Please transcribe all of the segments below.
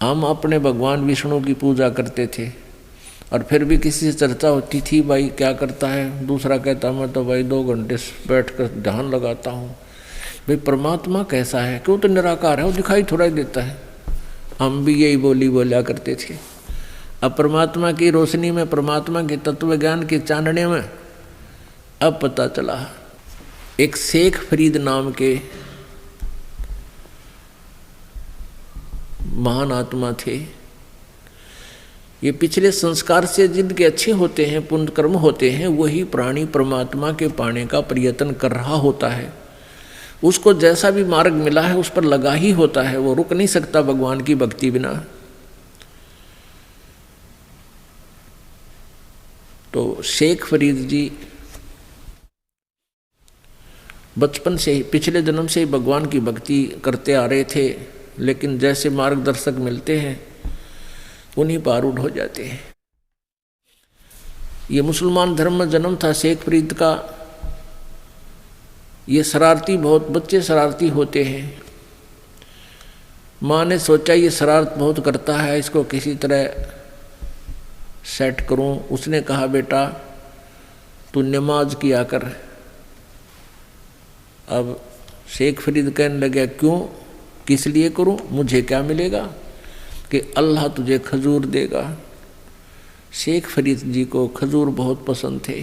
हम अपने भगवान विष्णु की पूजा करते थे और फिर भी किसी से चर्चा होती थी, भाई क्या करता है, दूसरा कहता मैं तो भाई 2 घंटे बैठ कर ध्यान लगाता हूँ। भाई परमात्मा कैसा है, क्यों? तो निराकार है, वो दिखाई थोड़ा ही देता है। हम भी यही बोली बोला करते थे। अब परमात्मा की रोशनी में, परमात्मा के तत्व ज्ञान की चांदने में अब पता चला। एक शेख फरीद नाम के महान आत्मा थे। ये पिछले संस्कार से जिनके अच्छे होते हैं, पुण्य कर्म होते हैं, वही प्राणी परमात्मा के पाने का प्रयत्न कर रहा होता है। उसको जैसा भी मार्ग मिला है उस पर लगा ही होता है, वो रुक नहीं सकता भगवान की भक्ति बिना। तो शेख फरीद जी बचपन से ही, पिछले जन्म से ही भगवान की भक्ति करते आ रहे थे, लेकिन जैसे मार्गदर्शक मिलते हैं उन्हीं पार उठ हो जाते हैं। ये मुसलमान धर्म में जन्म था शेख फरीद का। ये शरारती, बहुत बच्चे शरारती होते हैं। माँ ने सोचा ये शरारत बहुत करता है, इसको किसी तरह सेट करूं। उसने कहा बेटा तू नमाज किया कर। अब शेख फरीद कहने लगा क्यों, किस लिए करूं, मुझे क्या मिलेगा? कि अल्लाह तुझे खजूर देगा। शेख फरीद जी को खजूर बहुत पसंद थे।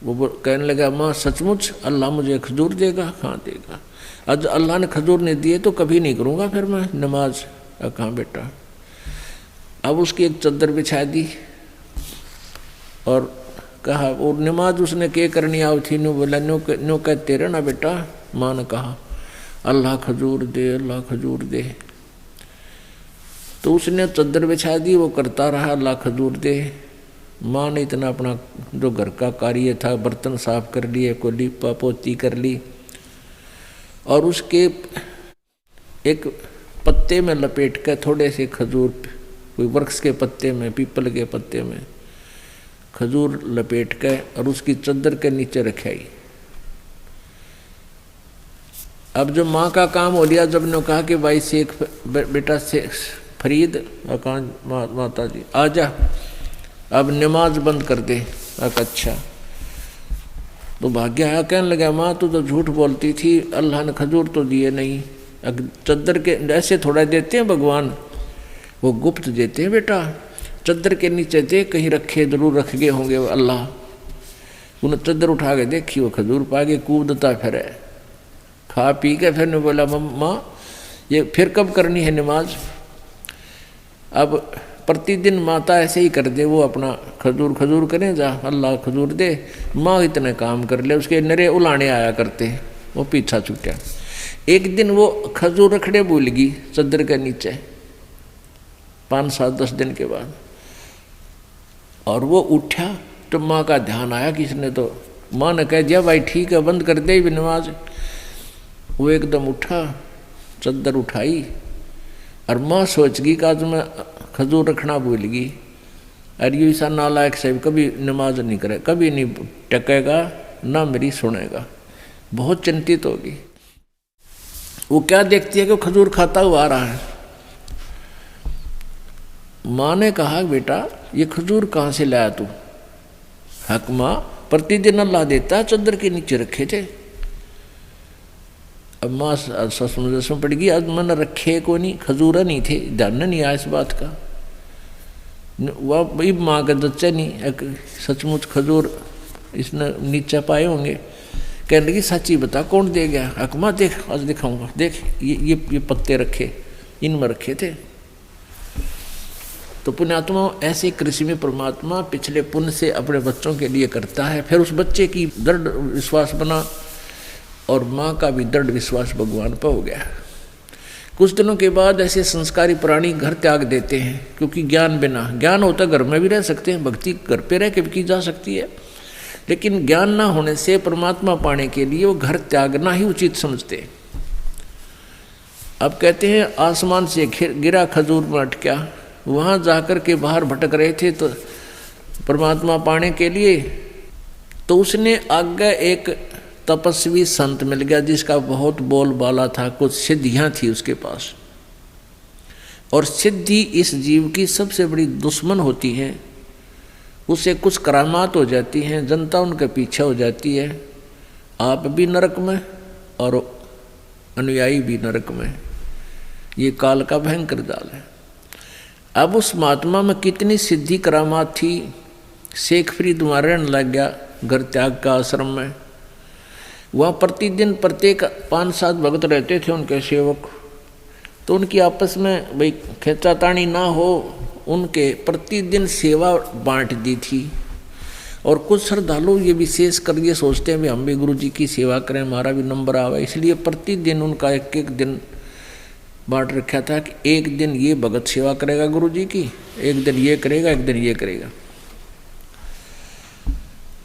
वो कहने लगा माँ सचमुच अल्लाह मुझे खजूर देगा? हाँ देगा। आज अल्लाह ने खजूर नहीं दिए तो कभी नहीं करूँगा फिर मैं नमाज। कहाँ बेटा। अब उसकी एक चद्दर बिछा दी और कहा, और नमाज उसने के करनी आओ थी, नो बोला नो कहते रहे ना बेटा। माँ ने कहा अल्लाह खजूर दे, अल्लाह खजूर दे। तो उसने चद्दर बिछा दी, वो करता रहा अल्लाह खजूर दे। माँ ने इतना अपना जो घर का कार्य था, बर्तन साफ कर लिए, को लीपा पोती कर ली, और उसके एक पत्ते में लपेट कर थोड़े से खजूर, कोई वृक्ष के पत्ते में, पीपल के पत्ते में खजूर लपेट के और उसकी चद्दर के नीचे रखाई। अब जो माँ का काम हो लिया, जब ने कहा कि भाई शेख बेटा शेख फरीद, माता जी आजा अब नमाज बंद कर दे। अच्छा। तो भाग्य आया, कहने लगा माँ तू तो झूठ बोलती थी, अल्लाह ने खजूर तो दिए नहीं। चद्दर के ऐसे थोड़ा देते हैं भगवान, वो गुप्त देते हैं बेटा। चद्दर के नीचे दे, कहीं रखे जरूर रख गए होंगे वो अल्लाह। उन्हें चद्दर उठा के देखी, वो खजूर पा के कूदता फिर खा पी के। फिर ने बोला माँ ये फिर कब करनी है नमाज? अब प्रतिदिन माता ऐसे ही कर दे, वो अपना खजूर खजूर करें जा, अल्लाह खजूर दे। माँ इतने काम कर ले, उसके नरे उलाने आया करते, वो पीछा छूटा। एक दिन वो खजूर रखड़े भूल गई चद्दर के नीचे, 5, 7, 10 दिन के बाद। और वो उठा तो माँ का ध्यान आया किसने, तो माँ ने कह दिया भाई ठीक है बंद कर दे भी नमाज। वो एकदम उठा, चद्दर उठाई, और माँ सोच गई कि आज मैं खजूर रखना भूल गई। अरे ये ऐसा नालायक साहब कभी नमाज नहीं करे, कभी नहीं टकेगा, ना मेरी सुनेगा। बहुत चिंतित होगी। वो क्या देखती है कि खजूर खाता हुआ आ रहा है। माँ ने कहा बेटा ये खजूर कहाँ से लाया तू? हक माँ प्रतिदिन अल्लाह देता, चद्दर के नीचे रखे थे। अब माँ समझ पड़ गई, आज मैंने रखे को नहीं, खजूरा नहीं थे, ध्यान नहीं आया इस बात का। वह भाई माँ का बच्चा नहीं, सचमुच खजूर इसने नीचे पाए होंगे। कहने लगी सच्ची बता कौन दे गया? हक माँ देख आज दिखाऊंगा, देख ये पत्ते रखे, इनमें रखे थे। तो पुण्यात्मा ऐसे कृषि में परमात्मा पिछले पुण्य से अपने बच्चों के लिए करता है। फिर उस बच्चे की दृढ़ विश्वास बना और माँ का भी दृढ़ विश्वास भगवान पर हो गया। कुछ दिनों के बाद ऐसे संस्कारी प्राणी घर त्याग देते हैं, क्योंकि ज्ञान बिना, ज्ञान होता घर में भी रह सकते हैं, भक्ति घर पे रह के भी की जा सकती है, लेकिन ज्ञान ना होने से परमात्मा पाने के लिए वो घर त्यागना ही उचित समझते। अब कहते हैं आसमान से गिरा खजूर में अटका, वहाँ जाकर के बाहर भटक रहे थे तो परमात्मा पाने के लिए, तो उसने आगे एक तपस्वी संत मिल गया जिसका बहुत बोलबाला था, कुछ सिद्धियाँ थी उसके पास। और सिद्धि इस जीव की सबसे बड़ी दुश्मन होती है। उसे कुछ करामात हो जाती हैं, जनता उनके पीछे हो जाती है, आप भी नरक में और अनुयायी भी नरक में। ये काल का भयंकर जाल है। अब उस महात्मा में कितनी सिद्धि करामात थी। शेख फरीद वहाँ रहने लग गया घर त्याग का आश्रम में। वहाँ प्रतिदिन प्रत्येक 5-7 भक्त रहते थे उनके सेवक। तो उनकी आपस में भाई खींचातानी ना हो, उनके प्रतिदिन सेवा बांट दी थी। और कुछ श्रद्धालु ये विशेष कर ये सोचते हैं भी हम भी गुरु जी की सेवा करें, हमारा भी नंबर आवे, इसलिए प्रतिदिन उनका एक दिन बांट रखा था कि एक दिन ये भगत सेवा करेगा गुरु जी की, एक दिन ये करेगा, एक दिन ये करेगा।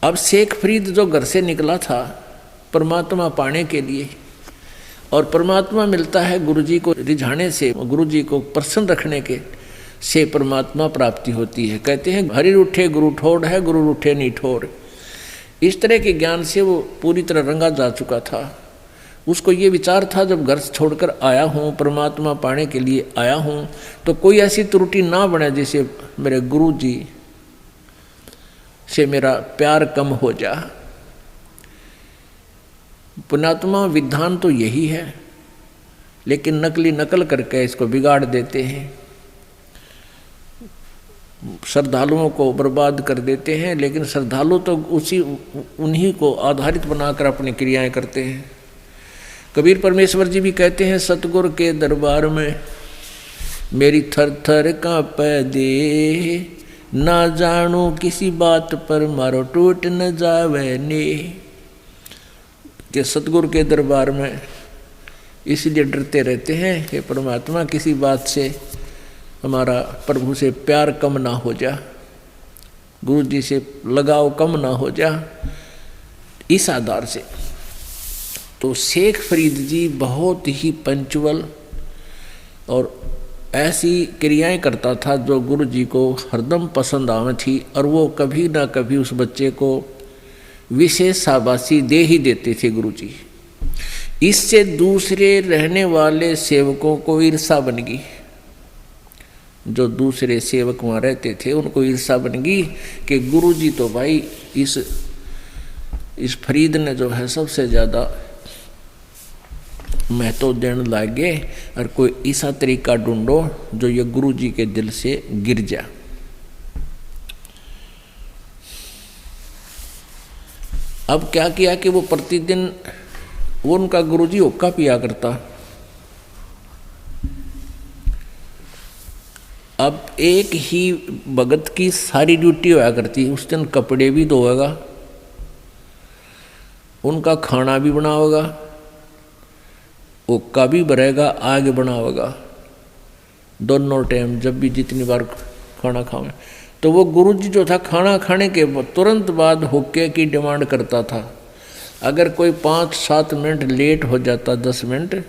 अब शेख फरीद जो घर से निकला था परमात्मा पाने के लिए, और परमात्मा मिलता है गुरु जी को रिझाने से, गुरु जी को प्रसन्न रखने के से परमात्मा प्राप्ति होती है। कहते हैं हरि रूठे गुरु ठोर है, गुरु रूठे नहीं ठोर। इस तरह के ज्ञान से वो पूरी तरह रंगा जा चुका था। उसको ये विचार था जब घर छोड़कर आया हूँ, परमात्मा पाने के लिए आया हूँ, तो कोई ऐसी त्रुटि ना बने जिसे मेरे गुरु जी से मेरा प्यार कम हो जा। पुण्यात्मा विधान तो यही है, लेकिन नकली नकल करके इसको बिगाड़ देते हैं, श्रद्धालुओं को बर्बाद कर देते हैं। लेकिन श्रद्धालु तो उन्हीं को आधारित बनाकर अपनी क्रियाएं करते हैं। कबीर परमेश्वर जी भी कहते हैं सतगुरु के दरबार में मेरी थर थर कांपे दे, ना जानू किसी बात पर मारो टूट न जावे ने। कि सतगुरु के दरबार में इसलिए डरते रहते हैं कि परमात्मा किसी बात से हमारा प्रभु से प्यार कम ना हो जा, गुरु जी से लगाव कम ना हो जा, इस आधार से। तो शेख फरीद जी बहुत ही पंचुअल और ऐसी क्रियाएं करता था जो गुरु जी को हरदम पसंद आवे थी, और वो कभी ना कभी उस बच्चे को विशेष शाबाशी दे ही देते थे गुरु जी। इससे दूसरे रहने वाले सेवकों को ईर्षा बन गई। जो दूसरे सेवक वहाँ रहते थे उनको ईर्षा बन गई कि गुरु जी तो भाई इस फरीद ने जो है सबसे ज़्यादा महत्व देने लगे, और कोई ऐसा तरीका ढूंढो जो ये गुरु जी के दिल से गिर जा। अब क्या किया कि वो प्रतिदिन वो उनका गुरु जी हुक्का पिया करता। अब एक ही भगत की सारी ड्यूटी होया करती, उस दिन कपड़े भी धोएगा, उनका खाना भी बनावेगा, हुक्का भी भरेगा, आग बनावेगा, दोनों टाइम जब भी जितनी बार खाना खावे। तो वो गुरुजी जो था खाना खाने के तुरंत बाद हुक्के की डिमांड करता था। अगर कोई 5-7 मिनट लेट हो जाता, 10 मिनट,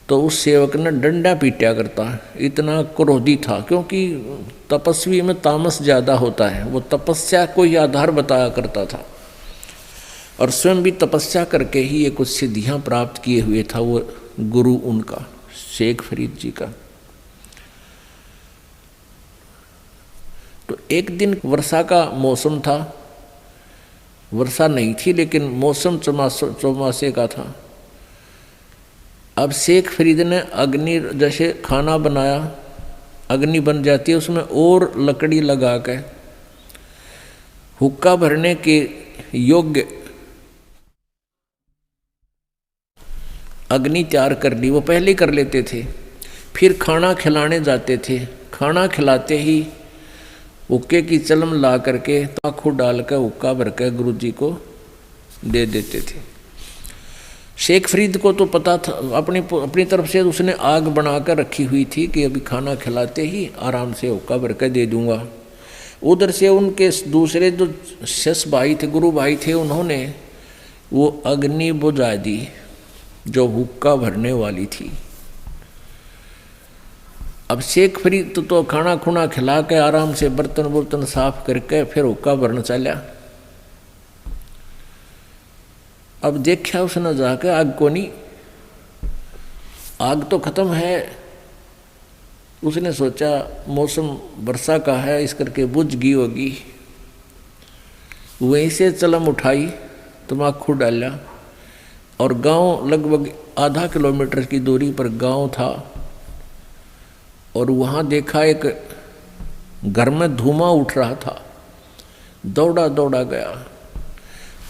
तो उस सेवक ने डंडा पीटा करता। इतना क्रोधी था, क्योंकि तपस्वी में तामस ज़्यादा होता है। वो तपस्या को ही आधार बताया करता था, और स्वयं भी तपस्या करके ही ये कुछ सिद्धियां प्राप्त किए हुए था वो गुरु उनका शेख फरीद जी का। तो एक दिन वर्षा का मौसम था, वर्षा नहीं थी लेकिन मौसम चौमासे का था। अब शेख फरीद ने अग्नि जैसे खाना बनाया, अग्नि बन जाती है, उसमें और लकड़ी लगा के हुक्का भरने के योग्य अग्नि तैयार कर ली। वो पहले कर लेते थे, फिर खाना खिलाने जाते थे। खाना खिलाते ही हुक्के की चलम ला करके ताखू डाल कर हुक्का भर कर गुरु जी को दे देते थे। शेख फरीद को तो पता था, अपनी तरफ से उसने आग बनाकर रखी हुई थी कि अभी खाना खिलाते ही आराम से हुक्का भर कर दे दूंगा। उधर से उनके दूसरे जो शिष्य भाई थे, गुरु भाई थे, उन्होंने वो अग्नि बुझा दी जो हुक्का भरने वाली थी। अब शेख फरीद तो खाना खुना खिला के आराम से बर्तन साफ करके फिर हुक्का भरना चला। अब देखा उसने जाकर आग को नहीं, आग तो खत्म है, उसने सोचा मौसम वर्षा का है, इस करके बुझ गई होगी। वहीं से चलम उठाई, तम्बाकू डाला, और गांव लगभग आधा किलोमीटर की दूरी पर गांव था, और वहाँ देखा एक घर में धुआं उठ रहा था। दौड़ा दौड़ा गया,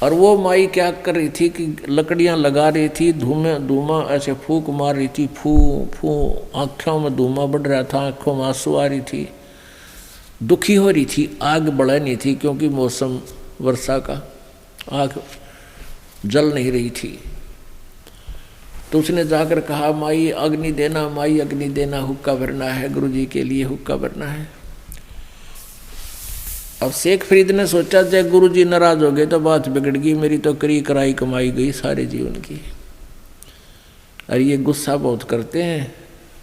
और वो माई क्या कर रही थी कि लकड़ियाँ लगा रही थी, धुआं ऐसे फूंक मार रही थी, फू फू, आँखों में धुआं बढ़ रहा था, आँखों में आंसू आ रही थी, दुखी हो रही थी। आग बढ़ा नहीं थी क्योंकि मौसम वर्षा का, आग जल नहीं रही थी। तो उसने जाकर कहा, माई अग्नि देना, माई अग्नि देना, हुक्का भरना है, गुरुजी के लिए हुक्का भरना है। अब शेख फरीद ने सोचा, जब गुरुजी नाराज हो गए तो बात बिगड़ गई, मेरी तो करी कराई कमाई गई सारे जीवन की। और ये गुस्सा बहुत करते हैं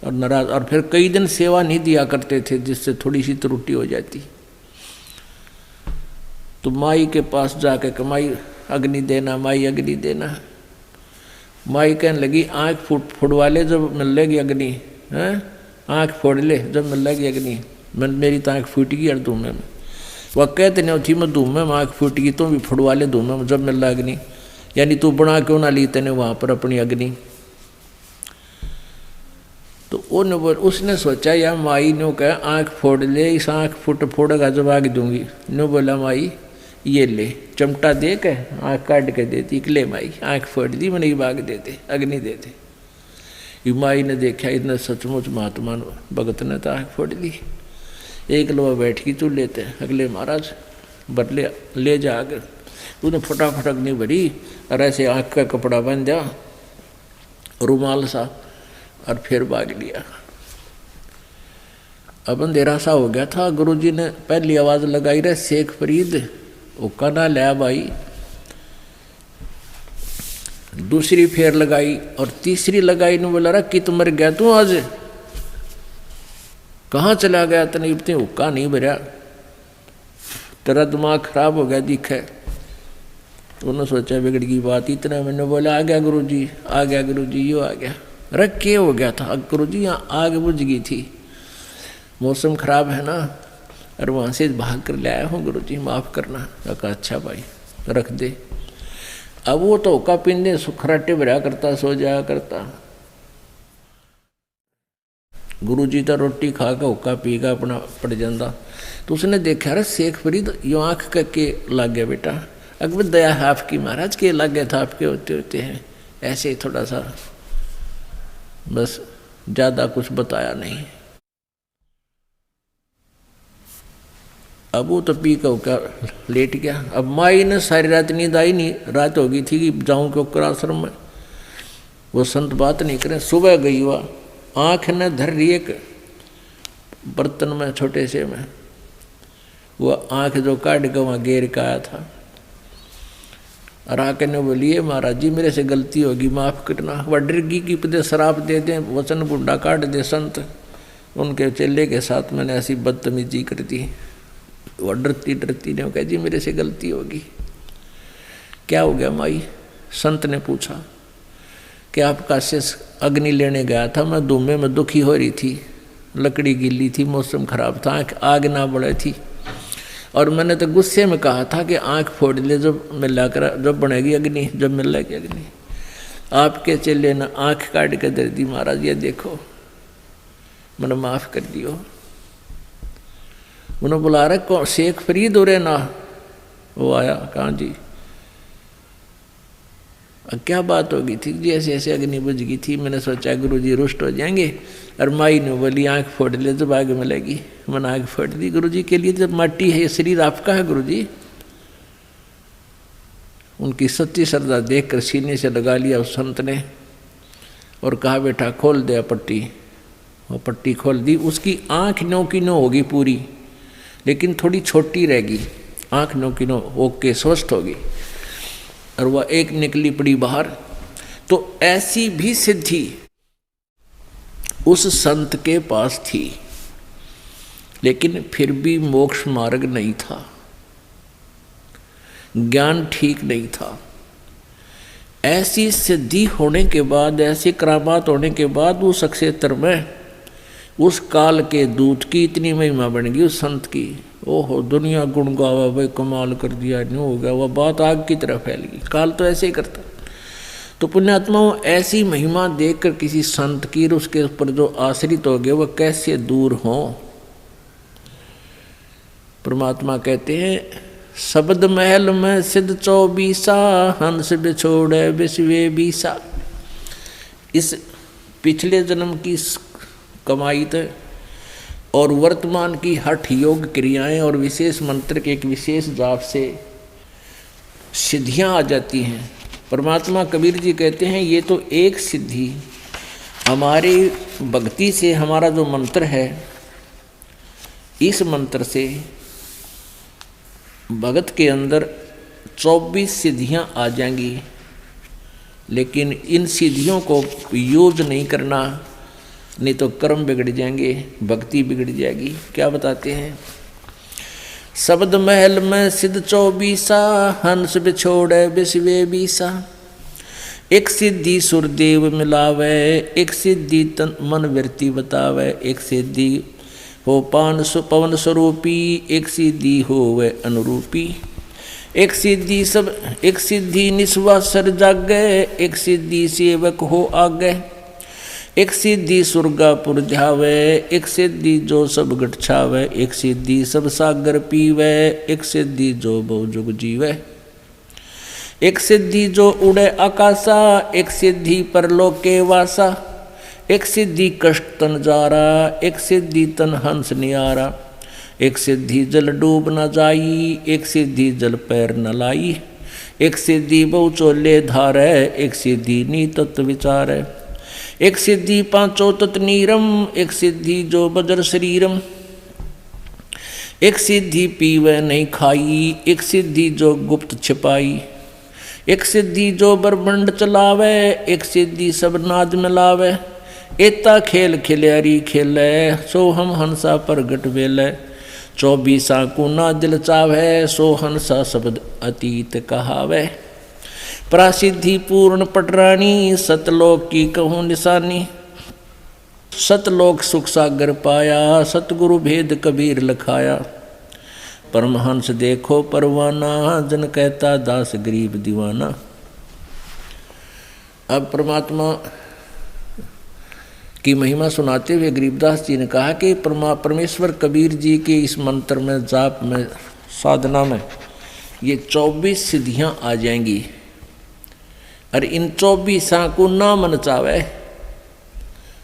और नाराज, और फिर कई दिन सेवा नहीं दिया करते थे, जिससे थोड़ी सी त्रुटि हो जाती। तो माई के पास जाके कमाई अग्नि देना, माई अग्नि देना। माई कहने लगी, आँख फोड़वा ले जब मिल लेगी अग्नि, हैं, आँख फोड़ ले जब मिल लेगी अग्नि। मेरी तो आँख फूट गई यार धूमे में। वह कहते नहीं थी, मैं धूमे में आँख फूट गई, तो भी फोड़वा ले धूमे में जब मिल रहा अग्नि। यानी तू बना क्यों ना ली तेने वहाँ पर अपनी अग्नि। तो उसने सोचा, यार माई ने कहा आँख फोड़ ले, इस आँख फोड़ेगा जब आग दूंगी। नो बोला, माई ये ले, चमटा दे के आँख काट के देती, ले माई आँख फोड़ दी, मैंने बाग दे दे, अग्नि दे दे। ये माई ने देखा, इतना सचमुच महात्मा भगत ने तो आँख फोड़ दी। एक लोहा बैठ की तू लेते, अगले महाराज बदले ले जा आगे। तूने फटाफट अग्नि भरी, और ऐसे आँख का कपड़ा बांध दिया रुमाल सा, और फिर भाग लिया। अब अंधेरा सा हो गया था। गुरुजी ने पहली आवाज लगाई, रहे शेख फरीद हुक्का ना लिया भाई। दूसरी फेर लगाई, और तीसरी लगाई ने बोला, कि तुम मर गया तू आज, कहाँ चला गया तने, इतने हुक्का नहीं भरा, तेरा दिमाग खराब हो गया दिखे। तो उन्होंने सोचा बिगड़ की बात। इतना मैंने बोला, आ गया गुरुजी, आ गया गुरुजी, यो आ गया। रख के हो गया था गुरुजी, यहाँ आग बुझ गई थी, मौसम खराब है ना, और वहाँ से भाग कर ले आया हूँ गुरुजी, माफ़ करना। कहा अच्छा भाई रख दे। अब वो तो हुक्का पीने खराटे भरा करता, सो जाया करता। गुरुजी तो रोटी खा के हुक्का पी का अपना पड़ जाता। तो उसने देखा, अरे शेख फरीद यो आँख के लग गया बेटा। अकबर दया है आपकी महाराज, के लग गया था आपके होते होते हैं, ऐसे ही थोड़ा सा, बस ज़्यादा कुछ बताया नहीं। अब वो तो पी का होकर लेट गया। अब माई ने सारी रात नींद आई नहीं, रात हो गई थी कि जाऊँ के ऊपर आश्रम में, वो संत बात नहीं करें। सुबह गई वह, आँख ने धर रही एक बर्तन में छोटे से में, वो आँख जो काट के वहाँ गेर का आया था। और आके ने बोलिए, महाराज जी मेरे से गलती होगी, माफ़ करना। वह डरगी की पदे शराब दे दें, वचन बुंडा काट दे संत, उनके चेले के साथ मैंने ऐसी बदतमीजी कर दी। वह डरती डरती ने कहा, जी मेरे से गलती होगी। क्या हो गया माई? संत ने पूछा कि आपका शिष्य अग्नि लेने गया था, मैं धुएं में दुखी हो रही थी, लकड़ी गिल्ली थी, मौसम खराब था, आग ना बढ़े थी, और मैंने तो गुस्से में कहा था कि आँख फोड़ ले जब मिला कर, जब बनेगी अग्नि, जब मिलेगी अग्नि। आपके चेले ने आँख काट के दे दी, महाराज ये देखो, मैंने माफ़ कर दियो। उन्होंने बुला रहे, कौन? शेख फरीद हो रहे ना? वो आया, कहाँ जी? क्या बात हो गई थी जी? ऐसे ऐसे अग्नि बुझ गई थी, मैंने सोचा गुरुजी रुष्ट हो जाएंगे, और माई ने बोली आँख फोड़ ले जब आग मिलेगी। मैंने आँख फोड़ दी गुरुजी के लिए, जब माटी है, ये शरीर आपका है गुरुजी। उनकी सच्ची श्रद्धा देख कर सीने से लगा लिया उस संत ने, और कहा बेटा खोल दे पट्टी। वो पट्टी खोल दी, उसकी आँख नो की नो होगी पूरी, लेकिन थोड़ी छोटी रहेगी, आँख नो की नो ओके स्वस्थ होगी, और वह एक निकली पड़ी बाहर। तो ऐसी भी सिद्धि उस संत के पास थी, लेकिन फिर भी मोक्ष मार्ग नहीं था, ज्ञान ठीक नहीं था। ऐसी सिद्धि होने के बाद, ऐसी करामात होने के बाद उस क्षेत्र में उस काल के दूत की इतनी महिमा बन गई उस संत की, ओहो दुनिया गुण गावा, भाई कमाल कर दिया, नहीं हो गया, वह बात आग की तरफ फैल गई। काल तो ऐसे ही करता। तो पुण्यात्माओं, ऐसी महिमा देखकर किसी संत की उसके ऊपर जो आश्रित हो गए वह कैसे दूर हों। परमात्मा कहते हैं, शब्द महल में सिद्ध 24 हंस बिछोड़े विश्वे बीसा। इस पिछले जन्म की कमाई थे और वर्तमान की हठ योग क्रियाएं और विशेष मंत्र के एक विशेष जाप से सिद्धियां आ जाती हैं। परमात्मा कबीर जी कहते हैं, ये तो एक सिद्धि हमारी भक्ति से, हमारा जो मंत्र है, इस मंत्र से भगत के अंदर 24 सिद्धियां आ जाएंगी। लेकिन इन सिद्धियों को यूज नहीं करना, नहीं तो कर्म बिगड़ जाएंगे, भक्ति बिगड़ जाएगी। क्या बताते हैं, शब्द महल में सिद्ध 24 हंस बिछोड़े विश्वे बीसा। एक सिद्धि सुरदेव मिलावे, एक सिद्धि तन मन वृत्ति बतावे, एक सिद्धि हो पवन स्वरूपी, एक सिद्धि हो वे अनुरूपी। एक सिद्धि निस्वासर जागे, एक सिद्धि सेवक हो आगे। एक सिद्धि सुरगापुर ध्यावे, एक सिद्धि जो सब गठ छावे। एक सिद्धि सब सागर पीवे, एक सिद्धि जो बहु जुग जीवे। एक सिद्धि जो उड़े आकाशा, एक सिद्धि परलोके वासा। एक सिद्धि कष्ट तन जारा, एक सिद्धि तन हंस नियारा। एक सिद्धि जल डूब न जाई, एक सिद्धि जल पैर न लाई। एक सिद्धि बहु चोले धारे, एक सिद्धि नी तत्व विचारे। एक सिद्धि पांचों तत् नीरम, एक सिद्धि जो बजर शरीरम। एक सिद्धि पीवे नहीं खाई, एक सिद्धि जो गुप्त छिपाई। एक सिद्धि जो ब्रह्मंड चलावे, एक सिद्धि सब नाद मिलावे। एता खेल खिल्यारी खेले, सो हम हंसा प्रगट वेले। 24 को ना दिल चावे, सो हंसा शब्द अतीत कहावे। प्रासिद्धि पूर्ण पटरानी, सतलोक की कहूँ निशानी। सतलोक सुख सागर पाया, सतगुरु भेद कबीर लखाया। परमहंस देखो परवाना, जन कहता दास गरीब दीवाना। अब परमात्मा की महिमा सुनाते हुए गरीबदास जी ने कहा कि परमेश्वर कबीर जी के इस मंत्र में, जाप में, साधना में ये 24 सिद्धियां आ जाएंगी। और इन 24 को ना मन चावे,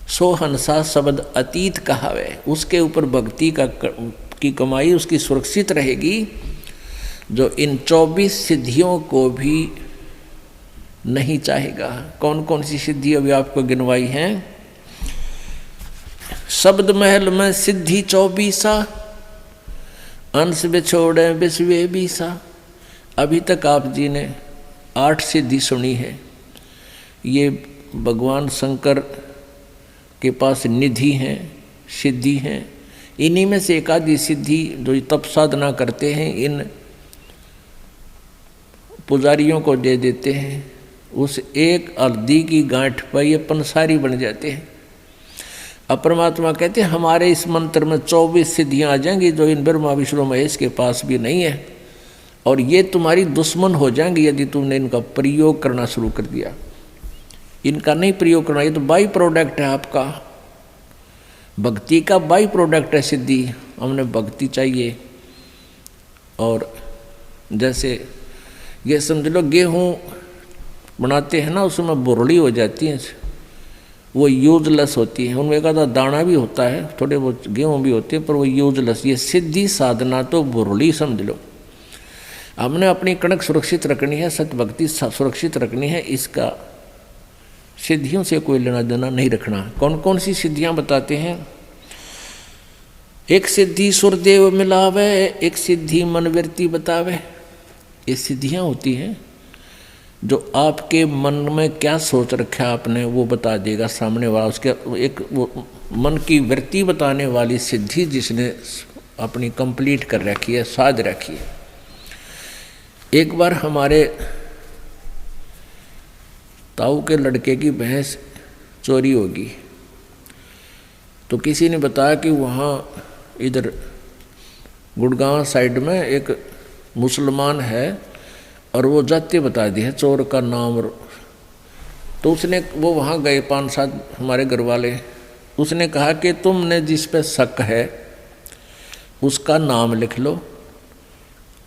सो हंसा शब्द अतीत कहावे। उसके ऊपर भक्ति की कमाई उसकी सुरक्षित रहेगी, जो इन 24 सिद्धियों को भी नहीं चाहेगा। कौन कौन सी सिद्धि अभी आपको गिनवाई हैं? शब्द महल में सिद्धि 24, अंश बिछोड़े विश्वे बीसा। अभी तक आप जी ने 8 सिद्धि सुनी है। ये भगवान शंकर के पास निधि हैं, सिद्धि हैं। इन्हीं में से एक आधी सिद्धि जो तप साधना करते हैं, इन पुजारियों को दे देते हैं। उस एक हल्दी की गांठ पर ये पंसारी बन जाते हैं। अब परमात्मा कहते हैं, हमारे इस मंत्र में 24 सिद्धियां आ जाएंगी, जो इन ब्रह्मा विष्णु महेश के पास भी नहीं है। और ये तुम्हारी दुश्मन हो जाएंगी यदि तुमने इनका प्रयोग करना शुरू कर दिया। इनका नहीं प्रयोग करना, ये तो बाई प्रोडक्ट है आपका, भक्ति का बाई प्रोडक्ट है सिद्धि। हमने भक्ति चाहिए। और जैसे ये समझ लो गेहूँ बनाते हैं ना, उसमें बुरड़ी हो जाती है, वो यूजलेस होती है। उनमें एक आधा दाना भी होता है, थोड़े बहुत गेहूँ भी होते हैं, पर वो यूजलेस। ये सिद्धि साधना तो बुरड़ी समझ लो। हमने अपनी कणक सुरक्षित रखनी है, सत्य भक्ति सुरक्षित रखनी है। इसका सिद्धियों से कोई लेना देना नहीं रखना। कौन कौन सी सिद्धियां बताते हैं? एक सिद्धि सुरदेव मिलावे, एक सिद्धि मनवृत्ति बतावे। ये सिद्धियां होती हैं जो आपके मन में क्या सोच रखा है आपने, वो बता देगा सामने वाला। उसके एक वो मन की वृत्ति बताने वाली सिद्धि जिसने अपनी कंप्लीट कर रखी है, साध रखी है। एक बार हमारे ताऊ के लड़के की भैंस चोरी होगी, तो किसी ने बताया कि वहाँ इधर गुड़गांव साइड में एक मुसलमान है और वो जाति बता दी है चोर का नाम। तो उसने वो वहाँ गए 5-7 हमारे घर वाले, उसने कहा कि तुमने जिस पे शक है उसका नाम लिख लो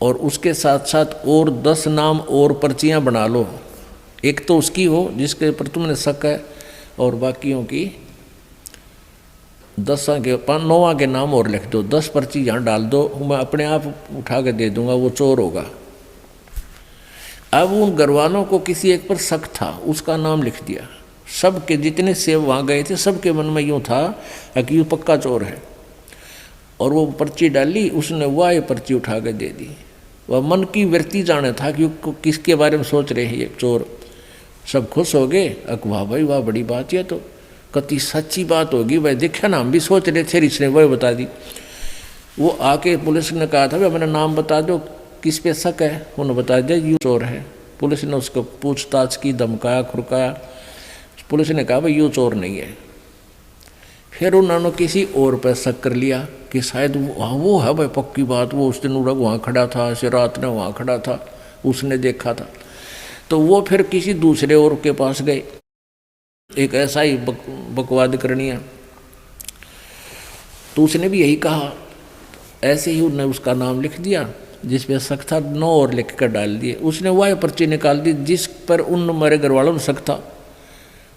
और उसके साथ साथ और 10 नाम और पर्चियाँ बना लो, एक तो उसकी हो जिसके ऊपर तुमने शक है और बाकियों की 10 के 9 के नाम और लिख दो, 10 पर्ची यहाँ डाल दो, मैं अपने आप उठा के दे दूंगा, वो चोर होगा। अब उन घरवालों को किसी एक पर शक था, उसका नाम लिख दिया। सबके जितने सेव वहाँ गए थे सबके मन में यूँ था कि यूँ पक्का चोर है, और वो पर्ची डाली, उसने वह ये पर्ची उठा के दे दी। वह मन की वृत्ति जाने था कि किसके बारे में सोच रहे हैं ये चोर। सब खुश हो गए, वाह भाई वाह, बड़ी बात है, तो कति सच्ची बात होगी भाई, देखा ना हम भी सोच रहे थे, इसने वह बता दी। वो आके पुलिस ने कहा था भाई मेरा नाम बता दो, किस पे शक है, उन्होंने बता दिया यूँ चोर है। पुलिस ने उसको पूछताछ की, धमकाया खुरकाया, पुलिस ने कहा भाई यूँ चोर नहीं है। फिर उन्होंने किसी और पर शक कर लिया कि शायद वो है भाई पक्की बात, वो उस दिन वहाँ खड़ा था, ऐसे रात में वहाँ खड़ा था, उसने देखा था। तो वो फिर किसी दूसरे और के पास गए, एक ऐसा ही बकवाद करनी है, तो उसने भी यही कहा। ऐसे ही उन्होंने उसका नाम लिख दिया, जिस पे शक था 9 और लिख कर डाल दिए। उसने वह पर्ची निकाल दी जिस पर उन हमारे घर वालों में शक था,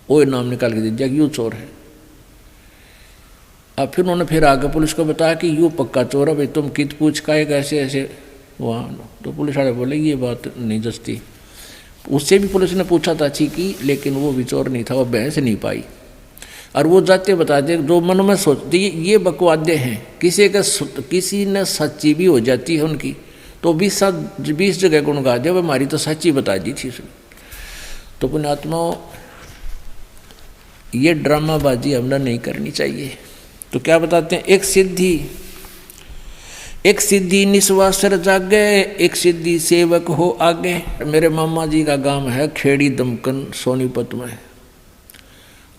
वो नाम निकाल के दे दिया यूँ चोर है। अब फिर उन्होंने फिर आगे पुलिस को बताया कि यूँ पक्का चोर है भाई, तुम कित पूछ का एक ऐसे ऐसे वहाँ। तो पुलिस वाले बोले ये बात नहीं जचती। उससे भी पुलिस ने पूछा था अच्छी की, लेकिन वो भी चोर नहीं था, वो बहस नहीं पाई। और वो जाते बता दे जो मन में सोचते ये बकवादे हैं, किसी ने सच्ची भी हो जाती है उनकी, तो 20 जगह गुण गा दे, हमारी तो सच्ची बता दी थी उसने। तो पुण्यात्माओं, ये ड्रामाबाजी हमने नहीं करनी चाहिए। तो क्या बताते हैं, एक सिद्धि निस्वासर जागे, एक सिद्धि सेवक हो आगे। मेरे मामा जी का गांव है खेड़ी दमकन सोनीपत में,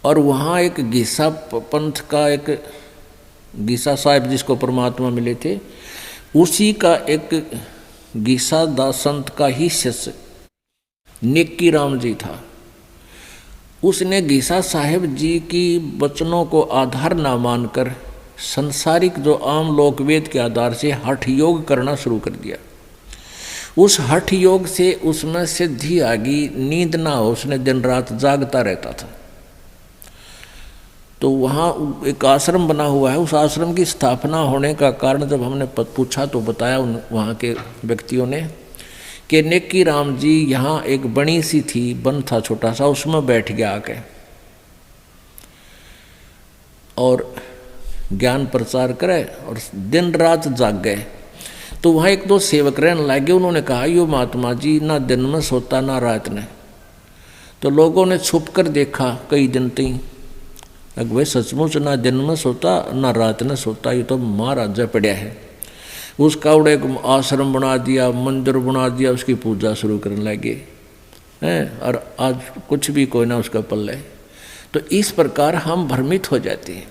और वहाँ एक गीसा पंथ का एक गीसा साहिब जिसको परमात्मा मिले थे, उसी का एक गीसा दास संत का ही शिष्य नेक्की राम जी था। उसने गीसा साहिब जी की वचनों को आधार ना मानकर संसारिक जो आम लोकवेद के आधार से हठ योग करना शुरू कर दिया। उस हठ योग से उसमें सिद्धि आ गई, नींद ना हो, उसने दिन रात जागता रहता था। तो वहाँ एक आश्रम बना हुआ है, उस आश्रम की स्थापना होने का कारण जब हमने पूछा तो बताया वहाँ के व्यक्तियों ने कि नेक्की राम जी यहाँ एक बड़ी सी थी, वन था छोटा सा, उसमें बैठ गया आके और ज्ञान प्रचार करे और दिन रात जाग गए। तो वहाँ एक दो सेवक रहने लगे, उन्होंने कहा यो महात्मा जी ना दिन में सोता ना रात में। तो लोगों ने छुप कर देखा कई दिन तक, भाई सचमुच ना दिन में सोता ना रात में सोता, ये तो महाराजा पड़ा है। उसका उड़े आश्रम बना दिया, मंदिर बना दिया, उसकी पूजा शुरू करने लगे हैं, और आज कुछ भी कोई ना उसका पल्ले। तो इस प्रकार हम भ्रमित हो जाते हैं।